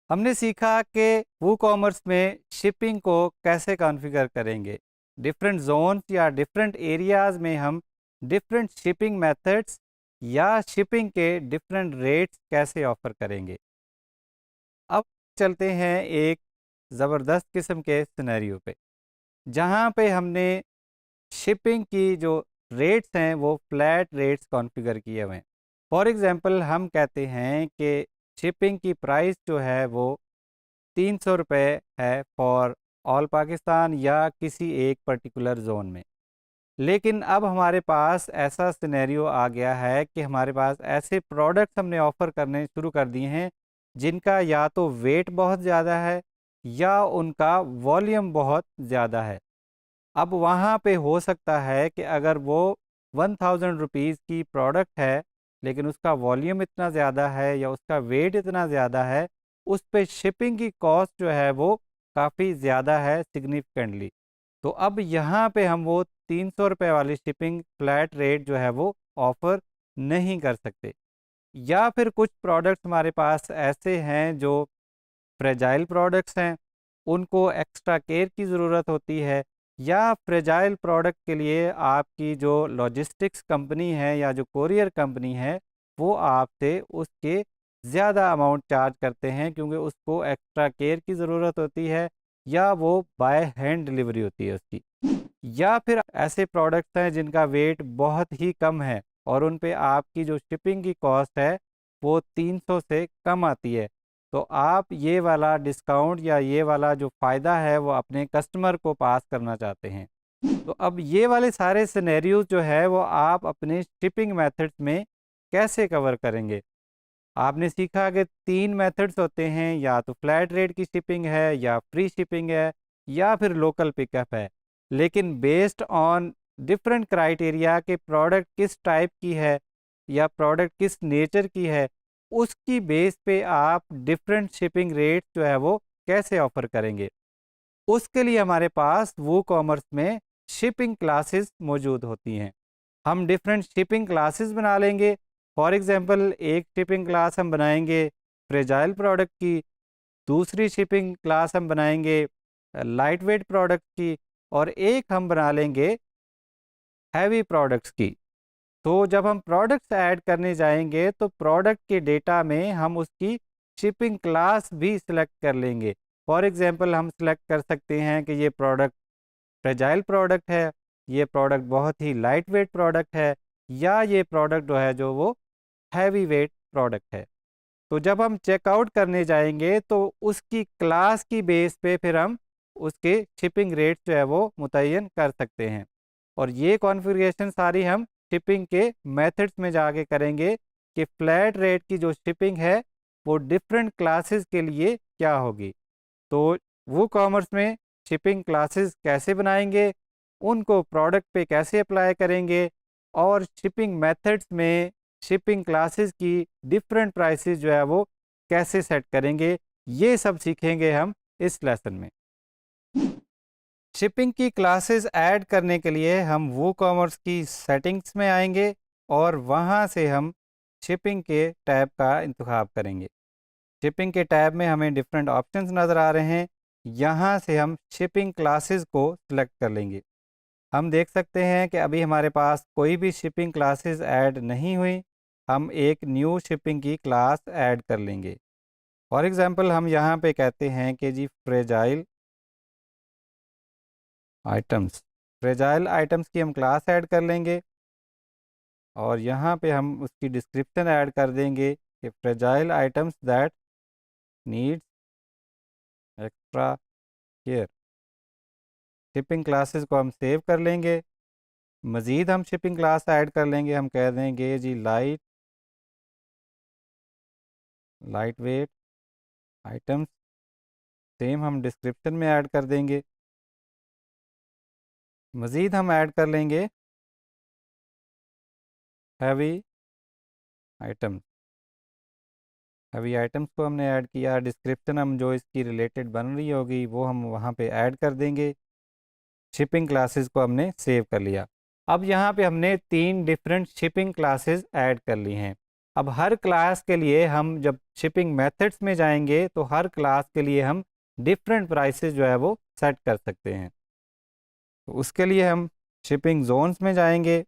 हमने सीखा कि वूकॉमर्स में शिपिंग को कैसे कॉन्फ़िगर करेंगे। डिफरेंट ज़ोन्स या डिफरेंट एरियाज़ में हम डिफरेंट शिपिंग मेथड्स या शिपिंग के डिफरेंट रेट्स कैसे ऑफ़र करेंगे। अब चलते हैं एक ज़बरदस्त किस्म के सिनेरियो पे, जहाँ पे हमने शिपिंग की जो रेट्स हैं वो फ्लैट रेट्स कॉन्फ़िगर किए हुए हैं। फॉर एग्ज़ाम्पल हम कहते हैं कि शिपिंग की प्राइस जो है वो 300 रुपये है फॉर ऑल पाकिस्तान या किसी एक पर्टिकुलर ज़ोन में। लेकिन अब हमारे पास ऐसा सिनेरियो आ गया है कि हमारे पास ऐसे प्रोडक्ट्स हमने ऑफ़र करने शुरू कर दिए हैं, जिनका या तो वेट बहुत ज़्यादा है या उनका वॉल्यूम बहुत ज़्यादा है। अब वहाँ पे हो सकता है कि अगर वो 1000 रुपीज़ की प्रोडक्ट है, लेकिन उसका वॉल्यूम इतना ज़्यादा है या उसका वेट इतना ज़्यादा है, उस पे शिपिंग की कॉस्ट जो है वो काफ़ी ज़्यादा है सिग्निफिकेंटली। तो अब यहाँ पे हम वो 300 रुपए वाली शिपिंग फ्लैट रेट जो है वो ऑफ़र नहीं कर सकते। या फिर कुछ प्रोडक्ट्स हमारे पास ऐसे हैं जो फ्रेजाइल प्रोडक्ट्स हैं, उनको एक्स्ट्रा केयर की ज़रूरत होती है, या फ्रेजाइल प्रोडक्ट के लिए आपकी जो लॉजिस्टिक्स कंपनी है या जो कोरियर कंपनी है, वो आपसे उसके ज़्यादा अमाउंट चार्ज करते हैं, क्योंकि उसको एक्स्ट्रा केयर की ज़रूरत होती है या वो बाय हैंड डिलीवरी होती है उसकी। या फिर ऐसे प्रोडक्ट्स हैं जिनका वेट बहुत ही कम है और उन पे आपकी जो शिपिंग की कॉस्ट है वो 300 से कम आती है। तो आप ये वाला डिस्काउंट या ये वाला जो फ़ायदा है वो अपने कस्टमर को पास करना चाहते हैं। तो अब ये वाले सारे सिनेरियोज़ जो है वो आप अपने शिपिंग मेथड्स में कैसे कवर करेंगे? आपने सीखा कि 3 मेथड्स होते हैं, या तो फ्लैट रेट की शिपिंग है या फ्री शिपिंग है या फिर लोकल पिकअप है। लेकिन बेस्ड ऑन डिफरेंट क्राइटेरिया के प्रोडक्ट किस टाइप की है या प्रोडक्ट किस नेचर की है, उसकी बेस पे आप डिफरेंट शिपिंग रेट जो है वो कैसे ऑफ़र करेंगे। उसके लिए हमारे पास वूकॉमर्स में शिपिंग क्लासेस मौजूद होती हैं। हम डिफरेंट शिपिंग क्लासेस बना लेंगे। फॉर एग्जांपल एक शिपिंग क्लास हम बनाएंगे फ्रेजाइल प्रोडक्ट की, दूसरी शिपिंग क्लास हम बनाएंगे लाइट वेट प्रोडक्ट की, और एक हम बना लेंगे हैवी प्रोडक्ट्स की। तो जब हम प्रोडक्ट्स ऐड करने जाएंगे तो प्रोडक्ट के डेटा में हम उसकी शिपिंग क्लास भी सिलेक्ट कर लेंगे। फॉर एग्जांपल हम सिलेक्ट कर सकते हैं कि ये प्रोडक्ट फ्रेजाइल प्रोडक्ट है, ये प्रोडक्ट बहुत ही लाइट वेट प्रोडक्ट है, या ये प्रोडक्ट जो है जो वो हैवी वेट प्रोडक्ट है। तो जब हम चेकआउट करने जाएंगे तो उसकी क्लास की बेस पे फिर हम उसके शिपिंग रेट जो है वो मुतय्यन कर सकते हैं। और ये कॉन्फ़िगरेशन सारी हम शिपिंग के मेथड्स में जाके करेंगे कि फ्लैट रेट की जो शिपिंग है वो डिफरेंट क्लासेस के लिए क्या होगी। तो वो कॉमर्स में शिपिंग क्लासेस कैसे बनाएंगे, उनको प्रोडक्ट पे कैसे अप्लाई करेंगे, और शिपिंग मेथड्स में शिपिंग क्लासेस की डिफरेंट प्राइसेस जो है वो कैसे सेट करेंगे, ये सब सीखेंगे हम इस लेसन में। शिपिंग की क्लासेस ऐड करने के लिए हम वो कॉमर्स की सेटिंग्स में आएंगे और वहाँ से हम शिपिंग के टैब का इंतखाब करेंगे। शिपिंग के टैब में हमें डिफरेंट ऑप्शंस नज़र आ रहे हैं। यहाँ से हम शिपिंग क्लासेस को सिलेक्ट कर लेंगे। हम देख सकते हैं कि अभी हमारे पास कोई भी शिपिंग क्लासेस ऐड नहीं हुई। हम एक न्यू शिपिंग की क्लास ऐड कर लेंगे। फॉर एग्जांपल हम यहाँ पे कहते हैं कि जी आइटम्स फ्रेजाइल आइटम्स की हम क्लास ऐड कर लेंगे, और यहाँ पे हम उसकी डिस्क्रिप्शन ऐड कर देंगे कि fragile items that needs extra care. Shipping classes को हम सेव कर लेंगे। मज़ीद हम शिपिंग क्लास ऐड कर लेंगे। हम कह देंगे जी लाइट वेट आइटम्स, सेम हम डिस्क्रिप्शन में ऐड कर देंगे। मज़ीद हम ऐड कर लेंगे हैवी आइटम्स। हैवी आइटम्स को हमने ऐड किया। डिस्क्रिप्शन हम जो इसकी रिलेटेड बन रही होगी वो हम वहाँ पे ऐड कर देंगे। शिपिंग क्लासेस को हमने सेव कर लिया। अब यहाँ पे हमने 3 डिफरेंट शिपिंग क्लासेस ऐड कर ली हैं। अब हर क्लास के लिए हम जब शिपिंग मेथड्स में जाएंगे तो हर क्लास के लिए हम डिफरेंट प्राइसेस जो है वो सेट कर सकते हैं। तो उसके लिए हम शिपिंग जोन्स में जाएंगे।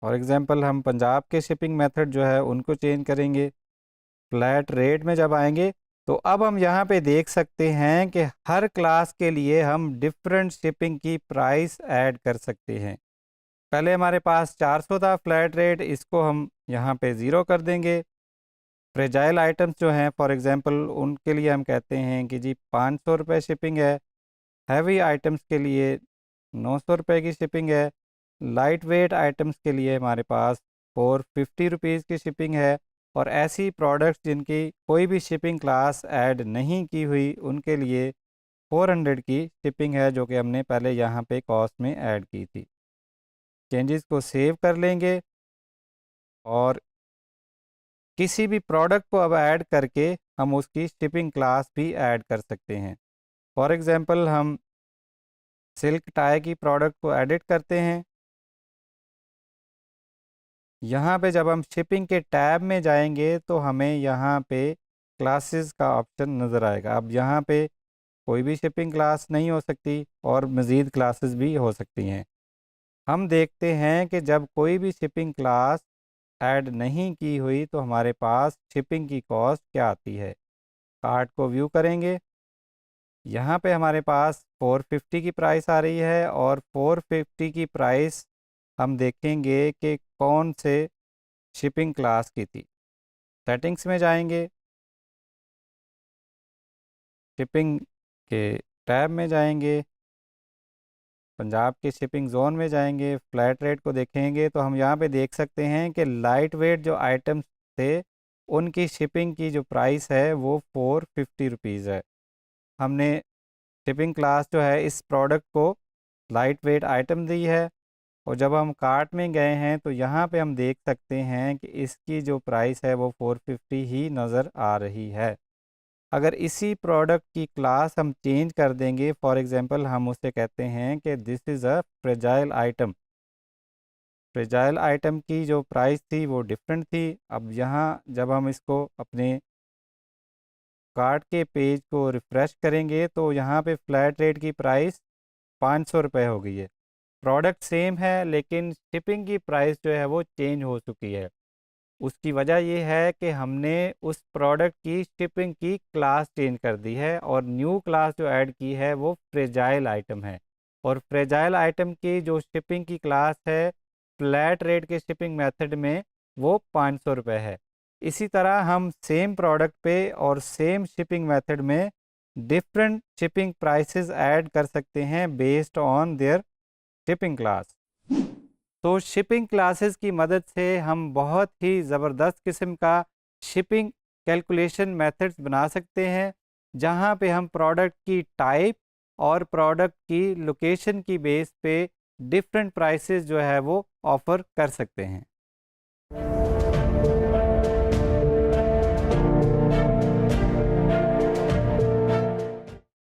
फॉर एग्जांपल हम पंजाब के शिपिंग मेथड जो है उनको चेंज करेंगे। फ्लैट रेट में जब आएंगे तो अब हम यहाँ पे देख सकते हैं कि हर क्लास के लिए हम डिफरेंट शिपिंग की प्राइस ऐड कर सकते हैं। पहले हमारे पास 400 था फ्लैट रेट, इसको हम यहाँ पे ज़ीरो कर देंगे। फ्रेजाइल आइटम्स जो हैं फॉर एग्जांपल उनके लिए हम कहते हैं कि जी 500 रुपये शिपिंग है। हैवी आइटम्स के लिए 900 रुपये की शिपिंग है। लाइट वेट आइटम्स के लिए हमारे पास 450 रुपीज़ की शिपिंग है। और ऐसी प्रोडक्ट्स जिनकी कोई भी शिपिंग क्लास ऐड नहीं की हुई उनके लिए 400 की शिपिंग है, जो कि हमने पहले यहाँ पे कॉस्ट में ऐड की थी। चेंजेस को सेव कर लेंगे और किसी भी प्रोडक्ट को अब ऐड करके हम उसकी शिपिंग क्लास भी ऐड कर सकते हैं। फॉर एग्जांपल हम सिल्क टाई की प्रोडक्ट को एडिट करते हैं। यहाँ पे जब हम शिपिंग के टैब में जाएंगे तो हमें यहाँ पे क्लासेस का ऑप्शन नज़र आएगा। अब यहाँ पे कोई भी शिपिंग क्लास नहीं हो सकती और मज़ीद क्लासेस भी हो सकती हैं। हम देखते हैं कि जब कोई भी शिपिंग क्लास ऐड नहीं की हुई तो हमारे पास शिपिंग की कॉस्ट क्या आती है। कार्ट को व्यू करेंगे, यहाँ पे हमारे पास 450 की प्राइस आ रही है और 450 की प्राइस हम देखेंगे कि कौन से शिपिंग क्लास की थी। सेटिंग्स में जाएंगे, शिपिंग के टैब में जाएंगे, पंजाब के शिपिंग जोन में जाएंगे, फ्लैट रेट को देखेंगे तो हम यहाँ पे देख सकते हैं कि लाइट वेट जो आइटम्स थे उनकी शिपिंग की जो प्राइस है वो 450 रुपीज़ है। हमने शिपिंग क्लास जो है इस प्रोडक्ट को लाइट वेट आइटम दी है और जब हम कार्ट में गए हैं तो यहाँ पे हम देख सकते हैं कि इसकी जो प्राइस है वो 450 ही नज़र आ रही है। अगर इसी प्रोडक्ट की क्लास हम चेंज कर देंगे, फॉर एग्जांपल हम उसे कहते हैं कि this is a fragile item. Fragile item की जो प्राइस थी वो डिफरेंट थी। अब यहाँ जब हम इसको अपने कार्ट के पेज को रिफ़्रेश करेंगे तो यहाँ पे फ्लैट रेट की प्राइस 500 रुपये हो गई है। प्रोडक्ट सेम है लेकिन शिपिंग की प्राइस जो है वो चेंज हो चुकी है। उसकी वजह ये है कि हमने उस प्रोडक्ट की शिपिंग की क्लास चेंज कर दी है और न्यू क्लास जो ऐड की है वो फ्रेजाइल आइटम है। और फ्रेजाइल आइटम की जो शिपिंग की क्लास है फ्लैट रेट के शिपिंग मेथड में वो 500 रुपये है। इसी तरह हम सेम प्रोडक्ट पे और सेम शिपिंग मेथड में डिफरेंट शिपिंग प्राइसेस ऐड कर सकते हैं based on their shipping class. तो शिपिंग क्लासेस की मदद से हम बहुत ही ज़बरदस्त किस्म का शिपिंग कैलकुलेशन मेथड्स बना सकते हैं, जहां पे हम प्रोडक्ट की टाइप और प्रोडक्ट की लोकेशन की बेस पे डिफरेंट प्राइसेस जो है वो ऑफ़र कर सकते हैं।